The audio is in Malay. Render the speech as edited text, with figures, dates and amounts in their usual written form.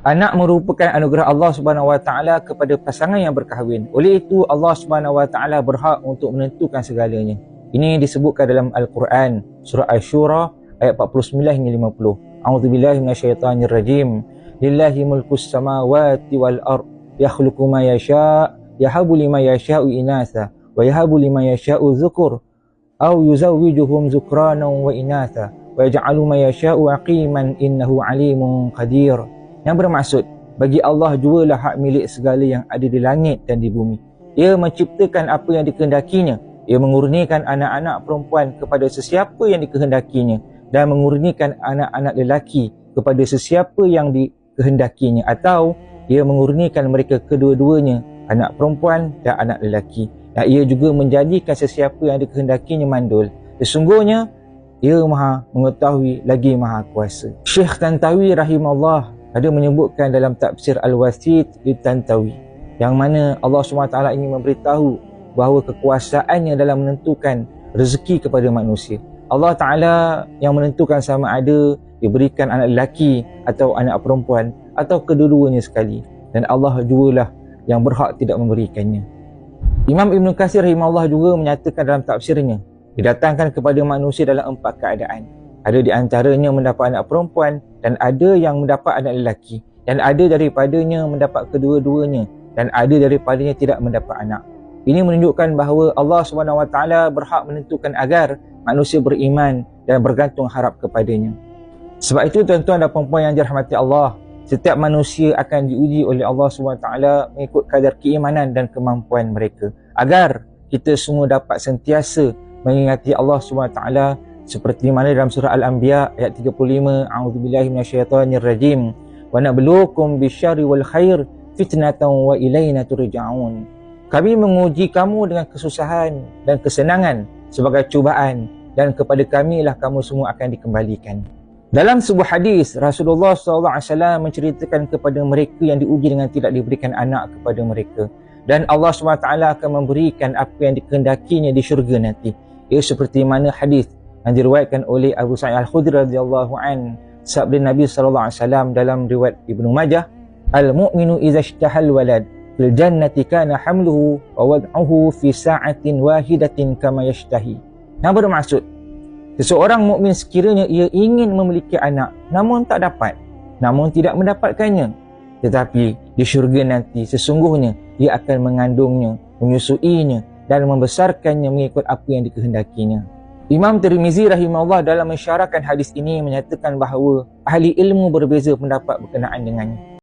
Anak merupakan anugerah Allah Subhanahu Wa Taala kepada pasangan yang berkahwin. Oleh itu Allah Subhanahu Wa Taala berhak untuk menentukan segalanya. Ini disebutkan dalam Al-Quran, surah Asy-Syura ayat 49 hingga 50. A'udzubillahi minasyaitonirrajim. Lillahi mulkus samawati wal ard, yakhluqu ma yasha', yahabu liman yasha'u inatha, wa yahabu liman yasha'u dzukur, aw yuzawwijuhum dzukranan wa inatha, wa yaj'alu ma yasha'u aqiman innahu alimun qadir. Yang bermaksud, bagi Allah jualah hak milik segala yang ada di langit dan di bumi. Ia menciptakan apa yang dikehendakinya. Ia mengurnikan anak-anak perempuan kepada sesiapa yang dikehendakinya dan mengurnikan anak-anak lelaki kepada sesiapa yang dikehendakinya, atau ia mengurnikan mereka kedua-duanya, anak perempuan dan anak lelaki. Dan ia juga menjadikan sesiapa yang dikehendakinya mandul. Sesungguhnya ia Maha mengetahui lagi Maha kuasa. Syekh Tantawi rahimahullah ada menyebutkan dalam tafsir Al-Wasit di Tantawi, yang mana Allah SWT ingin memberitahu bahawa kekuasaannya dalam menentukan rezeki kepada manusia. Allah Ta'ala yang menentukan sama ada diberikan anak lelaki atau anak perempuan atau kedua-duanya sekali, dan Allah jualah yang berhak tidak memberikannya. Imam Ibn Katsir rahimahullah juga menyatakan dalam tafsirnya, didatangkan kepada manusia dalam 4 keadaan. Ada di antaranya mendapat anak perempuan, dan ada yang mendapat anak lelaki, dan ada daripadanya mendapat kedua-duanya, dan ada daripadanya tidak mendapat anak. Ini menunjukkan bahawa Allah SWT berhak menentukan agar manusia beriman dan bergantung harap kepadanya. Sebab itu tuan-tuan dan puan-puan yang dirahmati Allah, setiap manusia akan diuji oleh Allah SWT mengikut kadar keimanan dan kemampuan mereka, agar kita semua dapat sentiasa mengingati Allah SWT seperti mana dalam surah Al-Anbiya ayat 35, a'udzubillahi minasyaitonirrajim, wa nabluukum bisyarri wal khair fitnatan wa ilaina turja'un. Kami menguji kamu dengan kesusahan dan kesenangan sebagai cubaan, dan kepada kamilah kamu semua akan dikembalikan. Dalam sebuah hadis, Rasulullah SAW menceritakan kepada mereka yang diuji dengan tidak diberikan anak kepada mereka, dan Allah SWT akan memberikan apa yang dikehendakinya di syurga nanti. Ia seperti mana hadis yang diriwayatkan oleh Abu Sa'id Al-Khudri radhiyallahu an, sabda Nabi SAW dalam riwayat Ibnu Majah, al-mu'minu idza ishtahal walad fil jannati kana hamluhu wa wad'uhu fi sa'atin wahidatin kama yashtahi. Yang bermaksud, seseorang mukmin sekiranya ia ingin memiliki anak namun tak dapat, namun tidak mendapatkannya, tetapi di syurga nanti sesungguhnya ia akan mengandungnya, menyusuinya dan membesarkannya mengikut apa yang dikehendakinya. Imam Tirmizi rahimahullah dalam mensyarahkan hadis ini menyatakan bahawa ahli ilmu berbeza pendapat berkenaan dengannya.